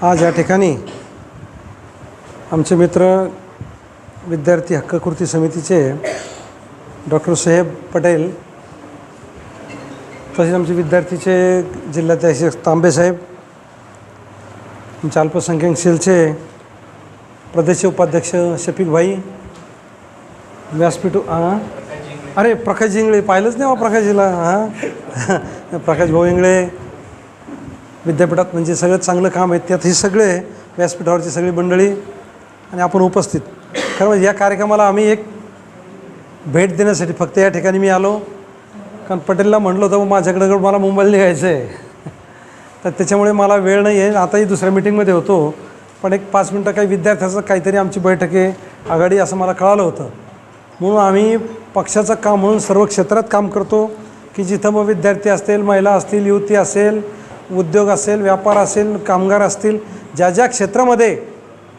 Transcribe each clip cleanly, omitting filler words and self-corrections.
आज या ठिकाणी आमचे मित्र विद्यार्थी हक्क कृती समितीचे डॉक्टर साहेब पटेल, तसेच आमचे विद्यार्थीचे जिल्हाध्यक्ष तांबे साहेब, आमच्या अल्पसंख्याक सेलचे प्रदेश उपाध्यक्ष शफीक भाई, व्यासपीठ अरे प्रकाश इंगळे पाहिलंच नाही प्रकाशजीला प्रकाश भाऊ इंगळे विद्यापीठात म्हणजे सगळं चांगलं काम आहे त्यात हे सगळे व्यासपीठावरची सगळी मंडळी आणि आपण उपस्थित. खरं म्हणजे या कार्यक्रमाला आम्ही एक भेट देण्यासाठी फक्त या ठिकाणी मी आलो, कारण पटेलला म्हटलं होतं माझ्याकडं मला मुंबईला निघायचं आहे तर त्याच्यामुळे मला वेळ नाही आहे. आताही दुसऱ्या मीटिंगमध्ये होतो, पण एक 5 मिनटं काही विद्यार्थ्याचं काहीतरी आमची बैठक आहे आघाडी असं मला कळालं होतं. म्हणून आम्ही पक्षाचं काम म्हणून सर्व क्षेत्रात काम करतो की जिथं मग विद्यार्थी असतील, महिला असतील, युवती असेल, उद्योग असेल, व्यापार असेल, कामगार असतील, ज्या ज्या क्षेत्रामध्ये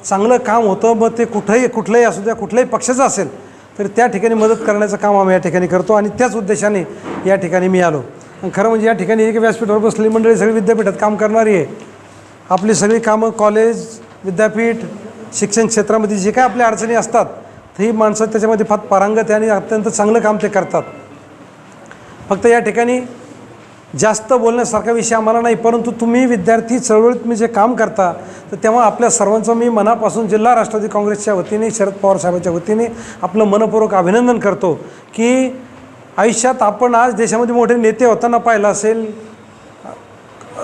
चांगलं काम होतं मग ते कुठलंही असू द्या, कुठल्याही पक्षाचं असेल तर त्या ठिकाणी मदत करण्याचं काम आम्ही या ठिकाणी करतो आणि त्याच उद्देशाने या ठिकाणी मी आलो. आणि खरं म्हणजे या ठिकाणी एक व्यासपीठावर बसलेली मंडळी सगळी विद्यापीठात काम करणारी आहे. आपली सगळी कामं कॉलेज, विद्यापीठ, शिक्षण क्षेत्रामध्ये जे काय आपल्या अडचणी असतात तर ही माणसं त्याच्यामध्ये फार पारंगत आहे आणि अत्यंत चांगलं काम ते करतात. फक्त या ठिकाणी जास्त बोलण्यासारखा विषय आम्हाला नाही, परंतु तुम्ही विद्यार्थी चळवळीत मी जे काम करता तर तेव्हा आपल्या सर्वांचं मी मनापासून जिल्हा राष्ट्रवादी काँग्रेसच्या वतीने, शरद पवार साहेबांच्या वतीने आपलं मनपूर्वक अभिनंदन करतो की आयुष्यात आपण आज देशामध्ये मोठे नेते होताना पाहिलं असेल,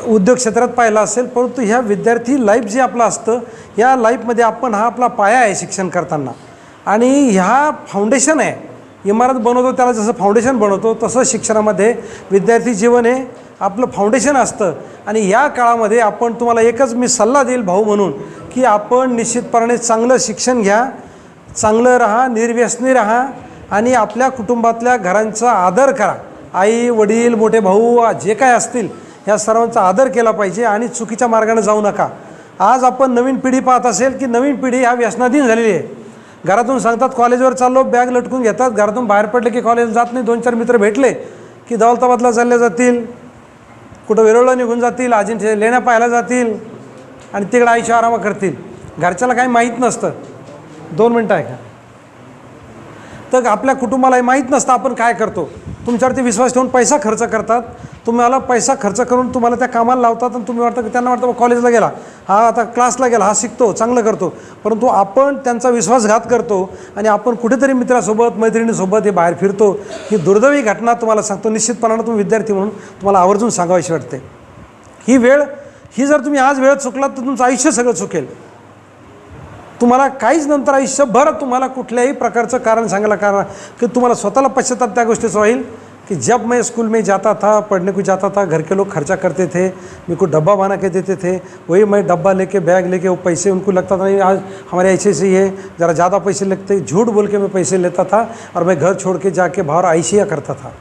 उद्योग क्षेत्रात पाहिलं असेल, परंतु ह्या विद्यार्थी लाईफ जे आपलं असतं या लाईफमध्ये आपण हा आपला पाया आहे शिक्षण करताना आणि ह्या फाउंडेशन आहे. इमारत बनवतो त्याला जसं फाउंडेशन बनवतो तसं शिक्षणामध्ये विद्यार्थी जीवन हे आपलं फाउंडेशन असतं. आणि या काळामध्ये आपण तुम्हाला एकच मी सल्ला देईल भाऊ म्हणून की आपण निश्चितपणे चांगलं शिक्षण घ्या, चांगलं राहा, निर्व्यसनी राहा आणि आपल्या कुटुंबातल्या घरांचा आदर करा. आई वडील मोठे भाऊ जे काय असतील ह्या सर्वांचा आदर केला पाहिजे आणि चुकीच्या मार्गाने जाऊ नका. आज आपण नवीन पिढी पाहत असेल की नवीन पिढी ह्या व्यसनाधीन झालेली आहे. घरातून सांगतात कॉलेजवर चाललो, बॅग लटकून घेतात, घरातून बाहेर पडले की कॉलेज जात नाही, 2-4 मित्र भेटले की दौलताबादला चालले जातील, कुठं वेरूळला निघून जातील, आजींचे लेण्या पाहायला जातील आणि तिकडे आयुष्य आराम करतील. घरच्याला काही माहीत नसतं. 2 मिनटं आहे का? तर आपल्या कुटुंबालाही माहीत नसतं आपण काय करतो. तुमच्यावरती विश्वास ठेवून पैसा खर्च करतात, तुम्हाला पैसा खर्च करून तुम्हाला त्या कामाला लावतात आणि तुम्ही वाटतं की त्यांना वाटतं कॉलेजला गेला, हा आता क्लासला गेला, हा शिकतो, चांगलं करतो, परंतु आपण त्यांचा विश्वासघात करतो आणि आपण कुठेतरी मित्रासोबत मैत्रिणीसोबत हे बाहेर फिरतो. ही दुर्दैवी घटना तुम्हाला सांगतो. निश्चितपणानं तुम्ही विद्यार्थी म्हणून तुम्हाला आवर्जून सांगावीशी वाटते. ही वेळ ही जर तुम्ही आज वेळ चुकलात तर तुमचं आयुष्य सगळं चुकेल. तुम्हाला काहीच नंतर आयुष्यभर तुम्हाला कुठल्याही प्रकारचं कारण सांगायला कारण की तुम्हाला स्वतःला पश्चाताप त्या गोष्टीचं होईल कि जब मैं स्कूल में जाता था, पढ़ने को जाता था, घर के लोग खर्चा करते थे, मेरे को डब्बा बना के देते थे, वही मैं डब्बा लेके बैग लेके वो पैसे उनको लगता था नहीं आज हमारे ऐसे से ही है, ज़रा ज़्यादा पैसे लगते, झूठ बोल के मैं पैसे लेता था और मैं घर छोड़ के जाके बाहर आइशिया करता था.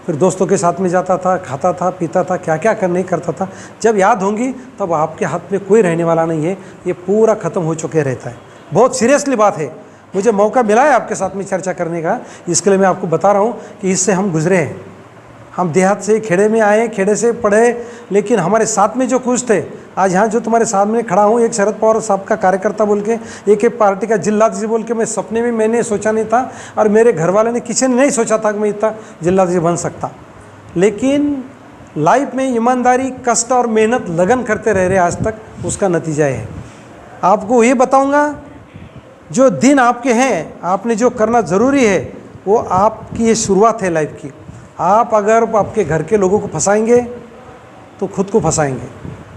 फिर दोस्तों के साथ में जाता था, खाता था, पीता था, क्या क्या नहीं करता था. जब याद होंगी तब आपके हाथ में कोई रहने वाला नहीं है, ये पूरा ख़त्म हो चुके रहता है. बहुत सीरियसली बात है. मुझे मौका मिला है आपके साथ में चर्चा करने का, इसके लिए मैं आपको बता रहा हूँ कि इससे हम गुजरे हैं. हम देहात से खेड़े में आए, खेड़े से पढ़े, लेकिन हमारे साथ में जो कुछ थे, आज यहाँ जो तुम्हारे सामने खड़ा हूँ एक शरद पवार साहब का कार्यकर्ता बोल के, एक पार्टी का जिलाध्यक्ष बोल के, मैं सपने में मैंने सोचा नहीं था और मेरे घर वाले ने किसी ने नहीं सोचा था कि मैं इतना जिलाध्यक्ष बन सकता. लेकिन लाइफ में ईमानदारी, कष्ट और मेहनत, लगन करते रह रहे आज तक, उसका नतीजा है. आपको ये बताऊँगा जो दिन आपके हैं, आपने जो करना ज़रूरी है वो आपकी ये शुरुआत है लाइफ की. आप अगर आपके घर के लोगों को फंसाएंगे तो खुद को फंसाएंगे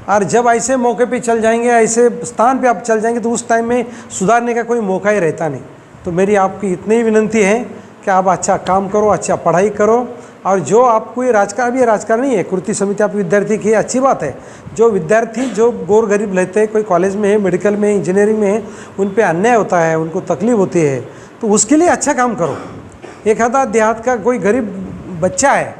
और जब ऐसे मौके पे चल जाएंगे, ऐसे स्थान पे आप चल जाएंगे तो उस टाइम में सुधारने का कोई मौका ही रहता नहीं. तो मेरी आपकी इतनी ही विनंती है कि आप अच्छा काम करो, अच्छा पढ़ाई करो और जो आपको ये राजकारण, भी राजकारण नहीं है, कृति समिति आप विद्यार्थी की अच्छी बात है. जो विद्यार्थी जो गोर गरीब रहते हैं, कोई कॉलेज में है, मेडिकल में, इंजीनियरिंग में है, उन पे अन्याय होता है, उनको तकलीफ होती है, तो उसके लिए अच्छा काम करो. एखादा देहात का कोई गरीब बच्चा है,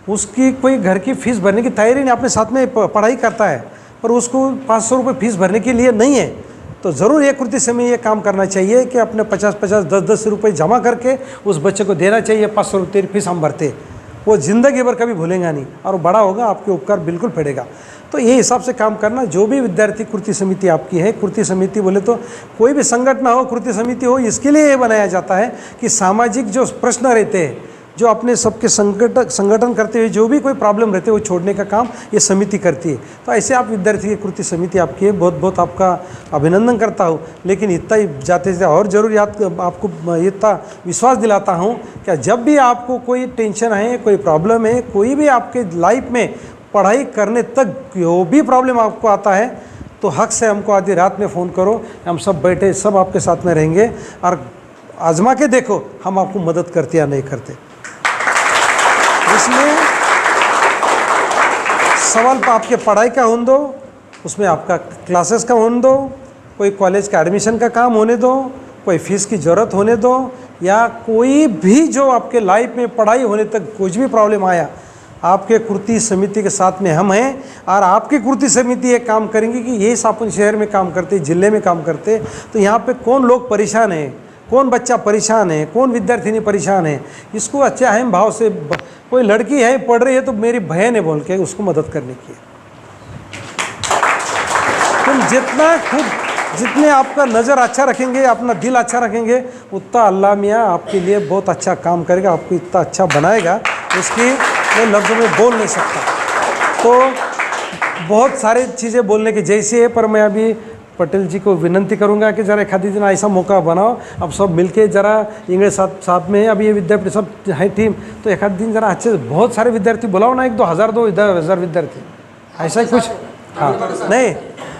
उसकी कोई घर की फ़ीस भरने की तैयारी नहीं, अपने साथ में पढ़ाई करता है पर उसको 500 रुपये फ़ीस भरने के लिए नहीं है, तो ज़रूर एक कृति समय ये काम करना चाहिए कि अपने 50-50, 10-10 रुपये जमा करके उस बच्चे को देना चाहिए. 500 रुपये तेरी फीस हम भरते. वो ज़िंदगी भर कभी भूलेगा नहीं, और बड़ा होगा आपके उपकार बिल्कुल फेडेगा। तो ये हिसाब से काम करना। जो भी विद्यार्थी कृति समिति आपकी है, कृति समिति बोले तो कोई भी संगठन हो, कृति समिति हो, इसके लिए ये बनाया जाता है कि सामाजिक जो प्रश्न रहते हैं, जो अपने सबके संगठन करते हुए जो भी कोई प्रॉब्लम रहते हैं वो छोड़ने का काम ये समिति करती है। तो ऐसे आप विद्यार्थी की कृति समिति आपकी है, बहुत बहुत आपका अभिनंदन करता हूँ। लेकिन इतना ही जाते जाते और ज़रूर याद आपको इतना विश्वास दिलाता हूँ कि जब भी आपको कोई टेंशन है, कोई प्रॉब्लम है, कोई भी आपके लाइफ में पढ़ाई करने तक जो भी प्रॉब्लम आपको आता है, तो हक से हमको आधी रात में फ़ोन करो, हम सब बैठे सब आपके साथ में रहेंगे और आजमा के देखो हम आपको मदद करते या नहीं करते। इसमें सवाल आपके पढ़ाई का होने दो, उसमें आपका क्लासेस का होने दो, कोई कॉलेज का एडमिशन का काम होने दो, कोई फीस की ज़रूरत होने दो, या कोई भी जो आपके लाइफ में पढ़ाई होने तक कुछ भी प्रॉब्लम आया, आपके कृति समिति के साथ में हम हैं। और आपकी कृति समिति ये काम करेंगे कि ये सापुन शहर में काम करते, जिले में काम करते, तो यहाँ पे कौन लोग परेशान हैं, कौन बच्चा परेशान है, कौन विद्यार्थिनी परेशान है, इसको अच्छे अहम भाव से, कोई लड़की है पढ़ रही है तो मेरी बहन है बोल के उसको मदद करने की। तुम जितने आपका नज़र अच्छा रखेंगे, अपना दिल अच्छा रखेंगे, उतना अल्लाह मियाँ आपके लिए बहुत अच्छा काम करेगा, आपको इतना अच्छा बनाएगा, उसकी मैं लफ्ज़ों में बोल नहीं सकता। तो बहुत सारी चीज़ें बोलने की जैसी है, पर मैं अभी पटेल जी को विनंती करूंगा कि ज़रा एक आधी दिन ऐसा मौका बनाओ, अब सब मिलके ज़रा इंग्लिश साथ में, अभी ये विद्यार्थी सब है टीम, तो एक आध दिन ज़रा अच्छे बहुत सारे विद्यार्थी बुलाओ ना, 1-2 हज़ार विद्यार्थी, ऐसा ही कुछ। हाँ नहीं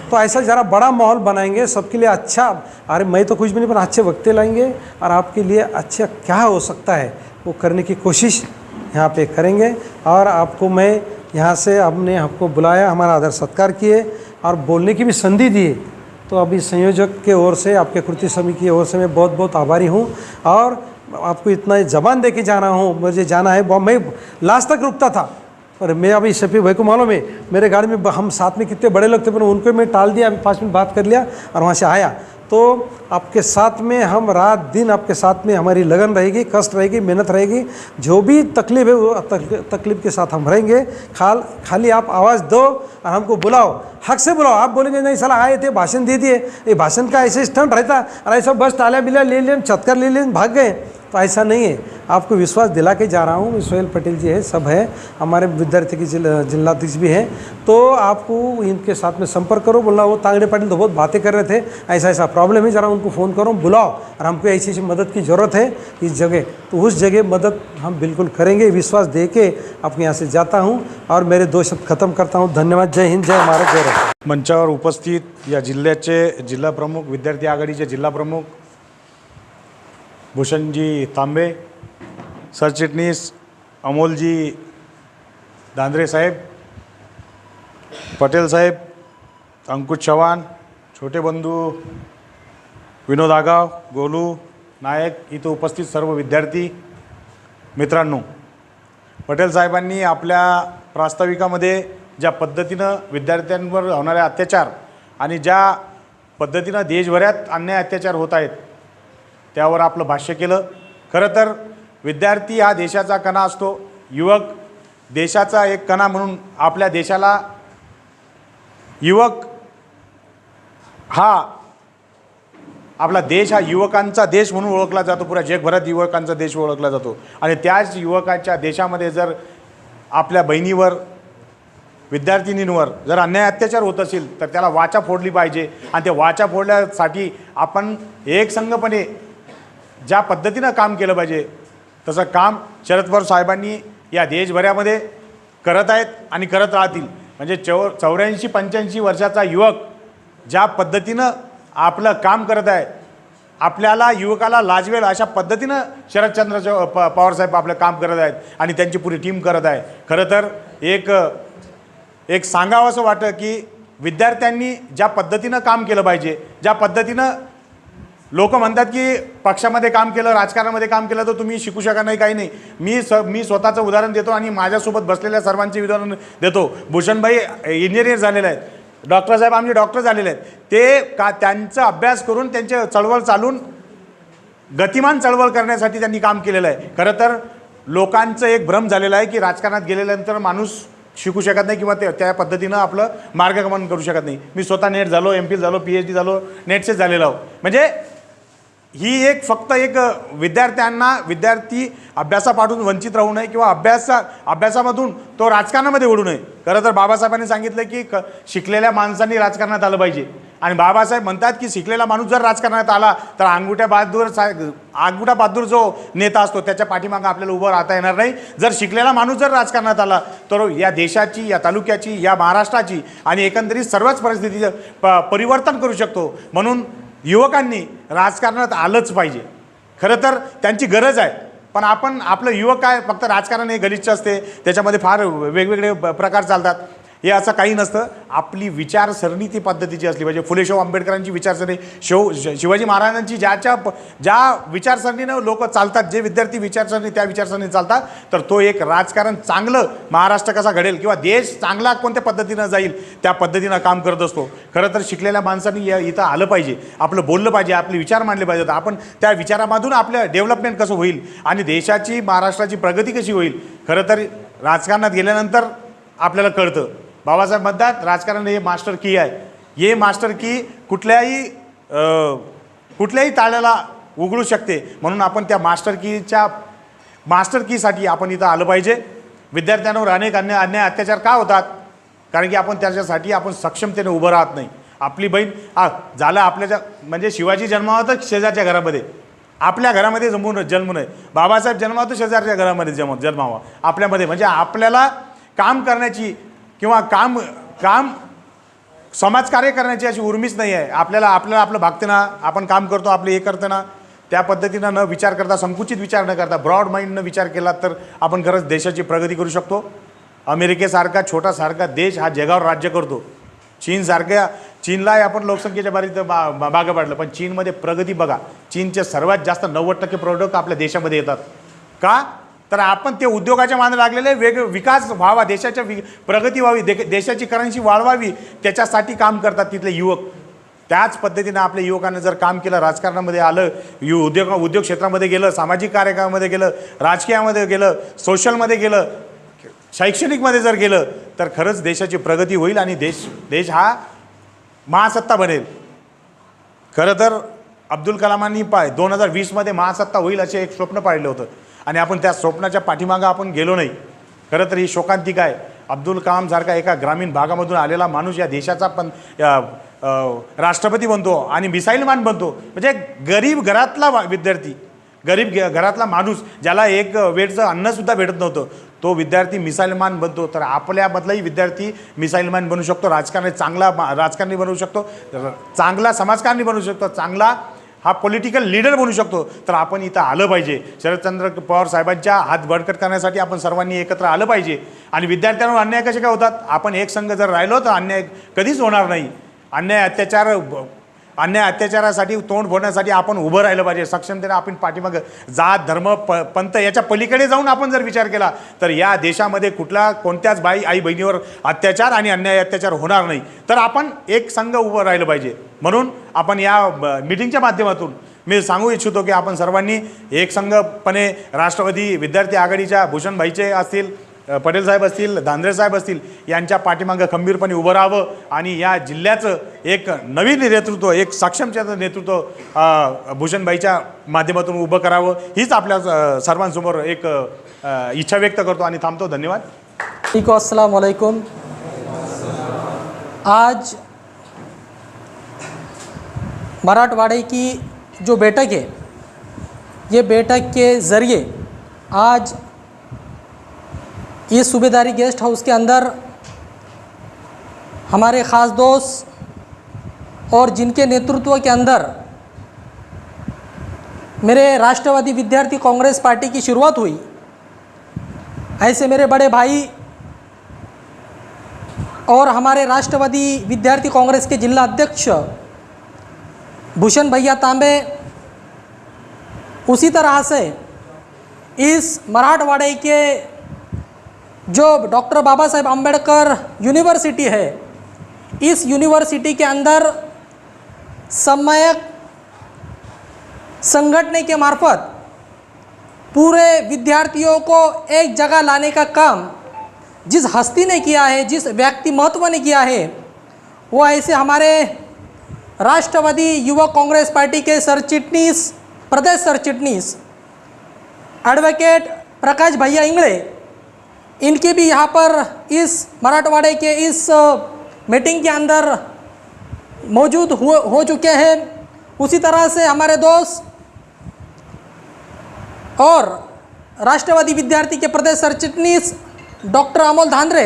तो ऐसा ज़रा बड़ा माहौल बनाएंगे सबके लिए अच्छा। अरे मैं तो कुछ भी नहीं, पर अच्छे वक्ते लाएंगे और आपके लिए अच्छा क्या हो सकता है वो करने की कोशिश यहाँ पे करेंगे। और आपको मैं यहाँ से हमने आपको बुलाया, हमारा आदर सत्कार किए और बोलने की भी संधि दी, तो अभी संयोजक के ओर से, आपके कृति समिति की ओर से मैं बहुत बहुत आभारी हूँ। और आपको इतना ज़बान दे के जाना हूँ, मुझे जाना है। मैं लास्ट तक रुकता था, पर मैं अभी शफी भाई को मालूम है, मेरे गाड़ी में हम साथ में कितने बड़े लोग थे, पर उनको मैं टाल दिया, अभी 5 मिनट बात कर लिया और वहाँ से आया। तो आपके साथ में हम रात दिन आपके साथ में, हमारी लगन रहेगी, कष्ट रहेगी, मेहनत रहेगी, जो भी तकलीफ है वो तकलीफ के साथ हम रहेंगे। खाली आप आवाज़ दो और हमको बुलाओ, हक से बुलाओ। आप बोलेंगे नहीं साला आए थे भाषण दे दिए, ये भाषण का ऐसे स्टंट रहता और ऐसा बस तालियां बिलिया ले लें, चत्कर ले लें, भाग गए, तो ऐसा नहीं है। आपको विश्वास दिला के जा रहा हूँ। सोहेल पटेल जी है, सब है, हमारे विद्यार्थी की जिलाध्यक्ष भी हैं, तो आपको इनके साथ में संपर्क करो। बोलना वो तांगड़े पाटिल तो बहुत बातें कर रहे थे, ऐसा ऐसा प्रॉब्लम है, ज़रा उनको फ़ोन करो, बुलाओ, और हमको ऐसी ऐसी मदद की ज़रूरत है इस जगह, तो उस जगह मदद हम बिल्कुल करेंगे। विश्वास दे के आपके यहाँ से जाता हूँ और मेरे 2 शब्द खत्म करता हूँ। धन्यवाद। जय हिंद, जय महाराज, जय राष्ट्र। मंचावर उपस्थित या जिल्ह्याचे जिल्हा प्रमुख, विद्यार्थी आघाडीचे जिल्हा प्रमुख भूषणजी तांबे, सरचिटणीस अमोलजी दांद्रे साहेब, पटेल साहेब, अंकुश चव्हाण, छोटे बंधू विनोद आगाव, गोलू नायक, इथं उपस्थित सर्व विद्यार्थी मित्रांनो, पटेल साहेबांनी आपल्या प्रास्ताविकामध्ये ज्या पद्धतीनं विद्यार्थ्यांवर होणारे अत्याचार आणि ज्या पद्धतीनं देशभरात अन्याय अत्याचार होत आहेत त्यावर आपलं भाष्य केलं। खरं तर विद्यार्थी हा देशाचा कणा असतो, युवक देशाचा एक कणा म्हणून आपल्या देशाला, युवक हा आपला देश हा युवकांचा देश म्हणून ओळखला जातो, पुऱ्या जगभरात युवकांचा देश ओळखला जातो। आणि त्याच युवकांच्या देशामध्ये जर आपल्या बहिणीवर, विद्यार्थिनींवर जर अन्याय अत्याचार होत असेल तर त्याला वाचा फोडली पाहिजे। आणि ते वाचा फोडण्यासाठी आपण एकसंघपणे ज्या पद्धतीनं काम केलं पाहिजे तसं काम शरद पवार साहेबांनी या देशभरामध्ये करत आहेत आणि करत राहतील। म्हणजे 84-85 वर्षाचा युवक ज्या पद्धतीनं आपलं काम करत आहे, आपल्याला युवकाला लाजवेल अशा पद्धतीनं शरदचंद्र पवार साहेब आपलं काम करत आहेत आणि त्यांची पुरी टीम करत आहे। खरं तर एक सांगावं असं वाटतं की विद्यार्थ्यांनी ज्या पद्धतीनं काम केलं पाहिजे, ज्या पद्धतीनं लोक म्हणतात की पक्षामध्ये काम केलं, राजकारणामध्ये काम केलं तर तुम्ही शिकू शकत नाही, काही नाही। मी स्वतःचं उदाहरण देतो आणि माझ्यासोबत बसलेल्या सर्वांचे उदाहरण देतो। भूषणभाई इंजिनियर झालेले आहेत, डॉक्टर साहेब आमचे डॉक्टर झालेले आहेत, ते त्यांचा अभ्यास करून त्यांचे चळवळ चालून गतिमान चळवळ करण्यासाठी त्यांनी काम केलेलं आहे। खरं तर लोकांचं एक भ्रम झालेला आहे की राजकारणात गेल्यानंतर माणूस शिकू शकत नाही किंवा त्या पद्धतीनं आपलं मार्गक्रमण करू शकत नाही. मी स्वतः नेट झालो, MP झालो, PhD झालो, नेटचेच झालेलो आहो. म्हणजे ही एक फक्त एक विद्यार्थी अभ्यासापासून वंचित राहू नये किंवा अभ्यासामधून तो राजकारणामध्ये ओढू नये. खरं तर बाबासाहेबांनी सांगितलं की शिकलेल्या माणसांनी राजकारणात आलं पाहिजे. आणि बाबासाहेब म्हणतात की शिकलेला माणूस जर राजकारणात आला तर अंगुठा बहादूर जो नेता असतो त्याच्या पाठीमागं आपल्याला उभं राहता येणार नाही. जर शिकलेला माणूस जर राजकारणात आला तर या देशाची, या तालुक्याची, या महाराष्ट्राची आणि एकंदरीत सर्वच परिस्थितीचं परिवर्तन करू शकतो. म्हणून युवकांनी राजकारणात आलंच पाहिजे. खरं तर त्यांची गरज आहे. पण आपलं युवक काय फक्त राजकारण हे गलिच्छ असते, त्याच्यामध्ये फार वेगवेगळे प्रकार चालतात. हे असं काही नसतं. आपली विचारसरणी ती पद्धतीची असली पाहिजे. फुले शाहू आंबेडकरांची विचारसरणी, शिवाजी महाराजांची ज्या विचारसरणीनं लोक चालतात, जे विद्यार्थी विचारसरणी त्या विचारसरणी चालतात, तर तो एक राजकारण चांगलं महाराष्ट्र कसा घडेल किंवा देश चांगला कोणत्या पद्धतीनं जाईल त्या पद्धतीनं काम करत असतो. खरं तर शिकलेल्या माणसांनी इथं आलं पाहिजे, आपलं बोललं पाहिजे, आपले विचार मांडले पाहिजेत. आपण त्या विचारामधून आपलं डेव्हलपमेंट कसं होईल आणि देशाची, महाराष्ट्राची प्रगती कशी होईल, खरं तर राजकारणात गेल्यानंतर आपल्याला कळतं. बाबासाहेब म्हणतात राजकारण हे मास्टर की आहे. हे मास्टर की कुठल्याही ताळ्याला उघडू शकते. म्हणून आपण त्या मास्टर कीसाठी आपण इथं आलं पाहिजे. विद्यार्थ्यांवर अनेक अन्याय अत्याचार का होतात? कारण की आपण त्याच्यासाठी आपण सक्षमतेने उभं राहत नाही. आपली बहीण झालं आपल्याच्या म्हणजे शिवाजी जन्मावा तर शेजारच्या घरामध्ये, आपल्या घरामध्ये जन्मू नये. बाबासाहेब जन्मावा तर शेजारच्या घरामध्ये जन्मावा आपल्यामध्ये. म्हणजे आपल्याला काम करण्याची किंवा काम समाजकार्य करण्याची अशी उर्मीच नाही आहे. आपल्याला आपलं भागताना आपण काम करतो, आपले हे करताना त्या पद्धतीनं न विचार करता, संकुचित विचार न करता, ब्रॉड माइंडनं विचार केला तर आपण खरंच देशाची प्रगती करू शकतो. अमेरिकेसारखा छोटासारखा देश हा जगावर राज्य करतो. चीनलाही आपण लोकसंख्येच्या बाबतीत मागं पाडलं, पण चीनमध्ये प्रगती बघा. चीनचे सर्वात जास्त 90% प्रोडक्ट आपल्या देशामध्ये येतात. का? तर आपण ते उद्योगाच्या मागे लागलेले विकास व्हावा, देशाच्या प्रगती व्हावी, देशाची करन्सी वाढवावी, त्याच्यासाठी काम करतात तिथले युवक. त्याच पद्धतीनं आपल्या युवकांनी जर काम केलं, राजकारणामध्ये आलं, उद्योग क्षेत्रामध्ये गेलं, सामाजिक कार्यक्रमामध्ये गेलं, राजकीयामध्ये गेलं, सोशलमध्ये गेलं, शैक्षणिकमध्ये जर गेलं तर खरंच देशाची प्रगती होईल आणि देश हा महासत्ता बनेल. खरं तर अब्दुल कलामांनी 2020 महासत्ता होईल असे एक स्वप्न पाळलं होतं आणि आपण त्या स्वप्नाच्या पाठीमागं आपण गेलो नाही. खरं तर ही शोकांतिका आहे. अब्दुल कलामसारखा एका ग्रामीण भागामधून आलेला माणूस या देशाचा पण राष्ट्रपती बनतो आणि मिसाईलमॅन बनतो. म्हणजे गरीब घरातला विद्यार्थी, गरीब घरातला माणूस ज्याला एक वेळचं अन्नसुद्धा भेटत नव्हतं, तो विद्यार्थी मिसाईलमॅन बनतो. तर आपल्यामधलाही विद्यार्थी मिसाईलमॅन बनू शकतो, चांगला राजकारणी बनवू शकतो, चांगला समाजकारणी बनवू शकतो, चांगला हा पॉलिटिकल लीडर बनू शकतो. तर आपण इथं आलं पाहिजे. शरदचंद्र पवार साहेबांच्या हात बळकट करण्यासाठी आपण सर्वांनी एकत्र आलं पाहिजे. आणि विद्यार्थ्यांवर अन्याय कसे काय होतात? आपण एक संघ जर राहिलो तर अन्याय कधीच होणार नाही. अन्याय अत्याचारासाठी तोंड फोडण्यासाठी आपण उभं राहिलं पाहिजे. सक्षमतेने आपण पाठीमागं जात, धर्म, पंथ याच्या पलीकडे जाऊन आपण जर विचार केला तर या देशामध्ये कोणत्याच आई बहिणीवर अत्याचार आणि अत्याचार होणार नाही. तर आपण एक संघ उभं राहिलं पाहिजे. म्हणून आपण या मीटिंगच्या माध्यमातून मी सांगू इच्छितो की आपण सर्वांनी एकसंघपणे राष्ट्रवादी विद्यार्थी आघाडीच्या भूषणभाईचे असतील, पटेल साहेब असतील, धांद्रे साहेब असतील, यांच्या खंबीरपणे उभं राहावं आणि या जिल्ह्याचं एक नवीन नेतृत्व, एक सक्षमतेचं नेतृत्व भूषणभाईच्या माध्यमातून उभं करावं, हीच आपल्या सर्वांसमोर एक इच्छा व्यक्त करतो आणि थांबतो. धन्यवाद. अस्सलाम वालेकुम. आज मराठवाड़े की जो बैठक है, ये बैठक के ज़रिए आज ये सूबेदारी गेस्ट हाउस के अंदर हमारे ख़ास दोस्त और जिनके नेतृत्व के अंदर मेरे राष्ट्रवादी विद्यार्थी कांग्रेस पार्टी की शुरुआत हुई, ऐसे मेरे बड़े भाई और हमारे राष्ट्रवादी विद्यार्थी कांग्रेस के जिला अध्यक्ष भूषण भैया तांबे, उसी तरह से इस मराठवाड़े के जो डॉक्टर बाबा साहेब आम्बेडकर यूनिवर्सिटी है, इस यूनिवर्सिटी के अंदर सम्यक संगठने के मार्फत पूरे विद्यार्थियों को एक जगह लाने का काम जिस हस्ती ने किया है, जिस व्यक्ति महत्व ने किया है, वो ऐसे हमारे राष्ट्रवादी युवक कांग्रेस पार्टी के सरचिटनीस, प्रदेश सरचिटनीस एडवोकेट प्रकाश भैया इंगले, इनके भी यहाँ पर इस मराठवाड़े के इस मीटिंग के अंदर मौजूद हो चुके हैं। उसी तरह से हमारे दोस्त और राष्ट्रवादी विद्यार्थी के प्रदेश सरचिटनीस डॉक्टर अमोल धांद्रे,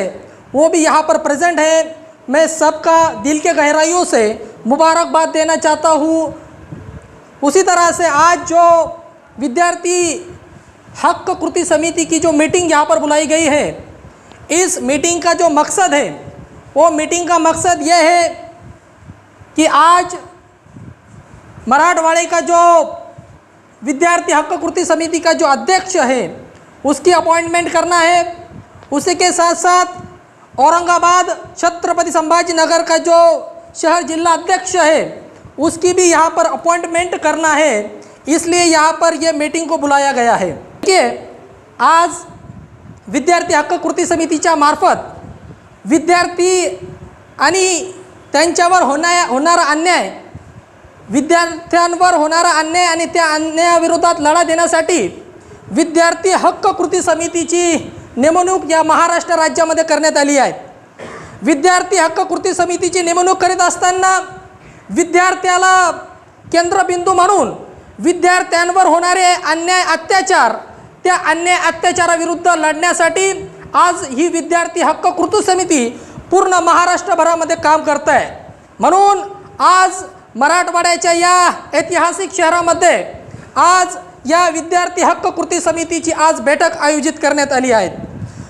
वो भी यहाँ पर प्रेजेंट है। मैं सबका दिल के गहराइयों से मुबारकबाद देना चाहता हूँ। उसी तरह से आज जो विद्यार्थी हक कृति समिति की जो मीटिंग यहाँ पर बुलाई गई है, इस मीटिंग का जो मकसद है, वो मीटिंग का मकसद ये है कि आज मराठवाड़े का जो विद्यार्थी हक कृति समिति का जो अध्यक्ष है, उसकी अपॉइंटमेंट करना है। उसी के साथ साथ औरंगाबाद छत्रपति संभाजी नगर का जो शहर जिला अध्यक्ष है, उसकी भी यहाँ पर अपॉइंटमेंट करना है। इसलिए यहाँ पर ये मीटिंग को बुलाया गया है। देखिए, आज विद्यार्थी हक्क कृती समितीच्या मार्फत विद्यार्थी आणि त्यांच्यावर होणारा अन्याय, विद्यार्थ्यांवर होणारा अन्याय आणि त्या अन्यायाविरोधात लढा देण्यासाठी विद्यार्थी हक्क कृती समितीची नेमणूक या महाराष्ट्र राज्यामध्ये करण्यात आली आहे। विद्यार्थी हक्क कृती समितीची नेमणूक करीत असताना विद्यार्थ्याला केंद्रबिंदू म्हणून विद्यार्थ्यांवर होणारे अन्याय अत्याचार, त्या अन्याय अत्याचाराविरुद्ध लढण्यासाठी आज ही विद्यार्थी हक्क कृती समिती पूर्ण महाराष्ट्रभरामध्ये काम करत आहे। म्हणून आज मराठवाड्याच्या या ऐतिहासिक शहरामध्ये आज या विद्यार्थी हक्क कृती समितीची आज बैठक आयोजित करण्यात आली आहे।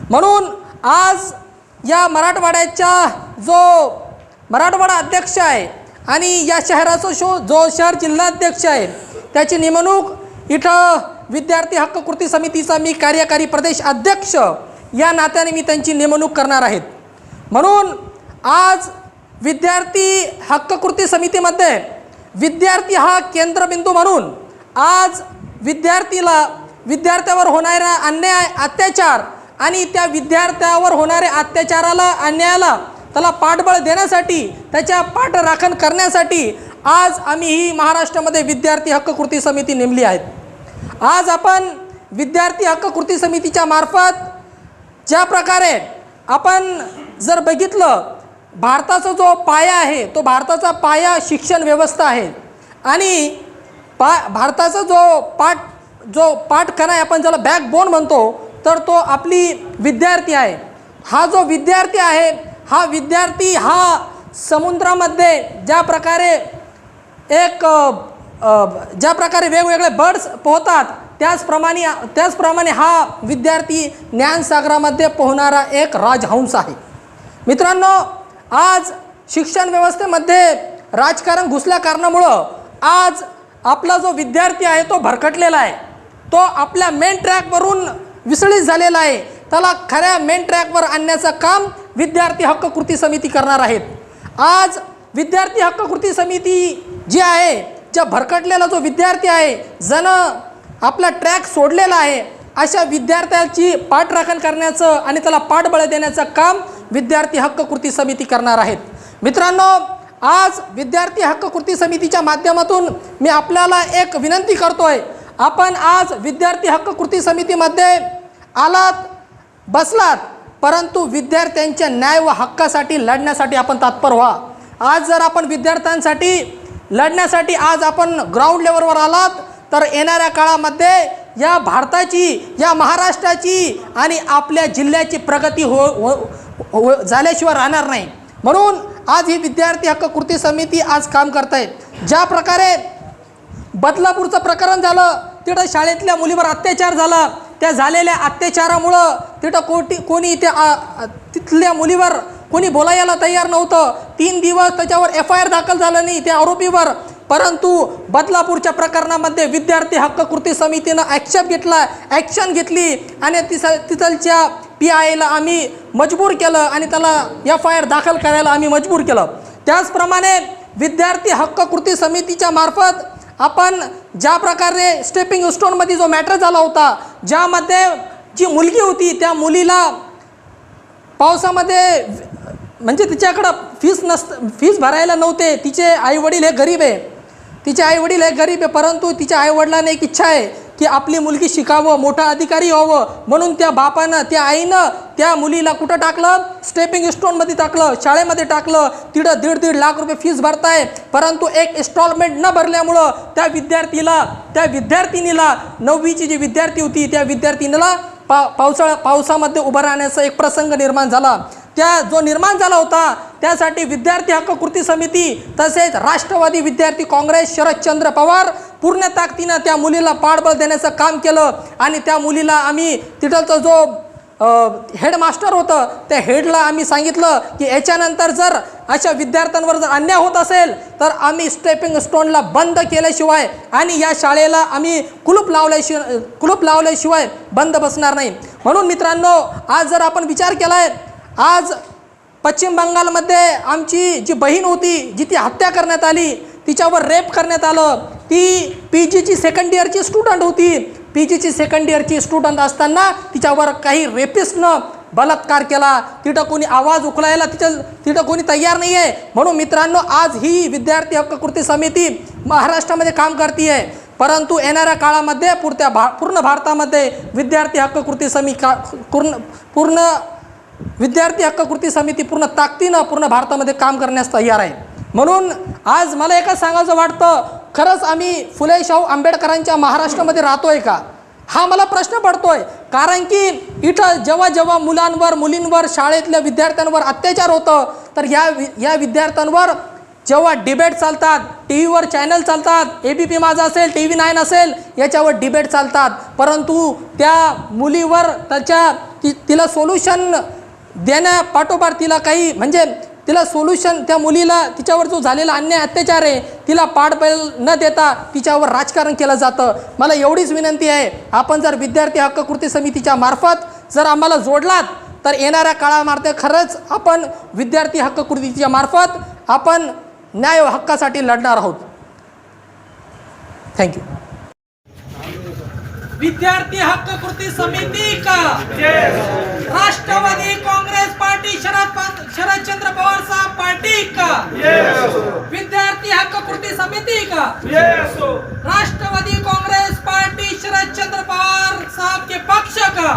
म्हणून आज या मराठवाड्याचा जो मराठवाडा अध्यक्ष आहे आणि या शहराचा जो शहर जिल्हाध्यक्ष आहे, त्याची नेमणूक इथं विद्यार्थी हक्क कृती समितीचा मी कार्यकारी प्रदेश अध्यक्ष या नात्याने मी त्यांची नेमणूक करणार आहेत। म्हणून आज विद्यार्थी हक्क कृती समितीमध्ये विद्यार्थी हा केंद्रबिंदू म्हणून आज विद्यार्थ्यावर होणारा अन्याय अत्याचार आणि त्या विद्यार्थ्यावर होणाऱ्या अत्याचाराला अन्यायाला त्याला पाठबळ देण्यासाठी, त्याच्या पाठराखण करण्यासाठी आज आम्ही ही महाराष्ट्रामध्ये विद्यार्थी हक्क कृती समिती नेमली आहे। आज आपण विद्यार्थी हक्क कृती समितीच्या मार्फत ज्या प्रकारे आपण जर बघितलं, भारताचा जो पाया आहे तो भारताचा पाया शिक्षण व्यवस्था आहे आणि भारताचा जो पाठखणा आहे, आपण ज्याला बॅकबोन म्हणतो, तर तो आपली विद्यार्थी आहे। हा जो विद्यार्थी आहे, हा विद्यार्थी हा समुद्रामध्ये ज्या प्रकारे वेगवेगळे बर्ड्स पोहतात, त्याचप्रमाणे हा विद्यार्थी ज्ञानसागरामध्ये पोहणारा एक राजहंस आहे। मित्रांनो, आज शिक्षण व्यवस्थेमध्ये राजकारण घुसल्या कारणामुळं आज आपला जो विद्यार्थी आहे तो भरकटलेला आहे, तो आपल्या मेन ट्रॅकवरून विचलित झालेला आहे। त्याला खऱ्या मेन ट्रॅकवर आणण्याचं काम विद्यार्थी हक्क कृती समिती करणार आहेत। आज विद्यार्थी हक्क कृती समिती जी आहे, ज्या भरकटलेला जो विद्यार्थी आहे, जण आपला ट्रॅक सोडलेला आहे, अशा विद्यार्थ्याची पाठराखण करण्याचं आणि त्याला पाठबळ देण्याचं काम विद्यार्थी हक्क कृती समिती करणार आहेत। मित्रांनो, आज विद्यार्थी हक्क कृती समितीच्या माध्यमातून मी आपल्याला एक विनंती करतोय, आपण आज विद्यार्थी हक्क कृती समितीमध्ये आलात, बसलात, परंतु विद्यार्थ्यांच्या न्याय व हक्कासाठी लढण्यासाठी आपण तत्पर व्हा। आज जर आपण विद्यार्थ्यांसाठी लढण्यासाठी आज आपण ग्राउंड लेवलवर आलात, तर येणाऱ्या काळामध्ये या भारताची, या महाराष्ट्राची आणि आपल्या जिल्ह्याची प्रगती झाल्याशिवाय राहणार नाही। म्हणून आज ही विद्यार्थी हक्क कृती समिती आज काम करत आहे। ज्या प्रकारे बदलापूरचं प्रकरण झालं, तिथं शाळेतल्या मुलीवर अत्याचार झाला, त्या झालेल्या अत्याचारामुळं तिथं कोणी तिथल्या मुलीवर कोणी बोलायला तयार नव्हतं। 3 दिवस त्याच्यावर FIR दाखल झालं नाही त्या आरोपीवर, परंतु बदलापूरच्या प्रकरणामध्ये विद्यार्थी हक्क कृती समितीनं ॲक्शन घेतली आणि तिथलच्या PIला आम्ही मजबूर केलं आणि त्याला FIR दाखल करायला आम्ही मजबूर केलं। त्याचप्रमाणे विद्यार्थी हक्क कृती समितीच्या मार्फत आपण ज्या प्रकारे स्टेपिंग स्टोनमध्ये जो मॅटर झाला होता, ज्यामध्ये जी मुलगी होती त्या मुलीला पावसामध्ये म्हणजे तिच्याकडं फीस भरायला नव्हते, तिचे आईवडील हे गरीब आहे, परंतु तिच्या आईवडिलांना एक इच्छा आहे की आपली मुलगी शिकावं, मोठा अधिकारी व्हावं, म्हणून त्या बापानं त्या आईनं त्या मुलीला कुठं टाकलं, स्टेपिंग स्टोनमध्ये टाकलं, शाळेमध्ये टाकलं. तिथं 1.5 लाख रुपये फीस भरताय, परंतु एक इन्स्टॉलमेंट न भरल्यामुळं त्या विद्यार्थिनीला 9वीची जी विद्यार्थी होती त्या विद्यार्थिनीला पावसामध्ये उभं राहण्याचा एक प्रसंग निर्माण झाला. जो निर्माण झाला होता त्यासाठी विद्यार्थी हक्क कृती समिती तसेच राष्ट्रवादी विद्यार्थी काँग्रेस शरदचंद्र पवार पूर्ण ताकदीनं त्या मुलीला पाठबळ देण्याचं काम केलं. आणि त्या मुलीला आम्ही तिथलचा जो हेडमास्टर होतं त्या हेडला आम्ही सांगितलं की याच्यानंतर जर अशा विद्यार्थ्यांवर जर अन्याय होत असेल तर आम्ही स्टेपिंग स्टोनला बंद केल्याशिवाय आणि या शाळेला आम्ही कुलूप लावल्याशिवाय बंद बसणार नाही. म्हणून मित्रांनो, आज जर आपण विचार केलाय, आज पश्चिम बंगालमध्ये आमची जी बहीण होती जिची हत्या करण्यात आली, तिच्यावर रेप करण्यात आलं, ती PGची सेकंड इयरची स्टुडंट होती. PGची सेकंड इयरची स्टुडंट असताना तिच्यावर काही रेपिस्टनं बलात्कार केला. तिथं कोणी आवाज उचलायला तिथं कोणी तयार नाही आहे. म्हणून मित्रांनो, आज ही विद्यार्थी हक्क कृती समिती महाराष्ट्रामध्ये काम करते आहे, परंतु येणाऱ्या काळामध्ये पूर्ण भारतामध्ये विद्यार्थी हक्क कृती विद्यार्थी हक्क कृती समिती पूर्ण ताकदीनं पूर्ण भारतामध्ये काम करण्यास तयार आहे. म्हणून आज मला एकच सांगायचं वाटतं, खरंच आम्ही फुले शाहू आंबेडकरांच्या महाराष्ट्रामध्ये राहतोय का, हा मला प्रश्न पडतोय. कारण की इथं जेव्हा मुलांवर मुलींवर शाळेतल्या विद्यार्थ्यांवर अत्याचार होतं तर या विद्यार्थ्यांवर जेव्हा डिबेट चालतात, TV वर चॅनल चालतात, ABP माझा असेल, TV9 असेल, याच्यावर डिबेट चालतात, परंतु त्या मुलीवर तिला सोल्युशन देण्यापाठोपाठ तिला सोल्युशन, त्या मुलीला तिच्यावर जो झालेला अन्याय अत्याचार आहे तिला पाठबळ न देता तिच्यावर राजकारण केलं जातं. मला एवढीच विनंती आहे, आपण जर विद्यार्थी हक्क कृती समितीच्या मार्फत जर आम्हाला जोडलात तर येणाऱ्या काळामध्ये खरंच आपण विद्यार्थी हक्क कृतीच्या मार्फत आपण न्याय हक्कासाठी लढणार आहोत. थँक्यू. विद्यार्थी हक्क कृती समिती का, राष्ट्रवादी कांग्रेस पार्टी शरदचंद्र पवार साहब पार्टी का, विद्यार्थी हक्क कृती समिति का, राष्ट्रवादी कांग्रेस पार्टी शरदचंद्र पवार साहब के पक्ष का,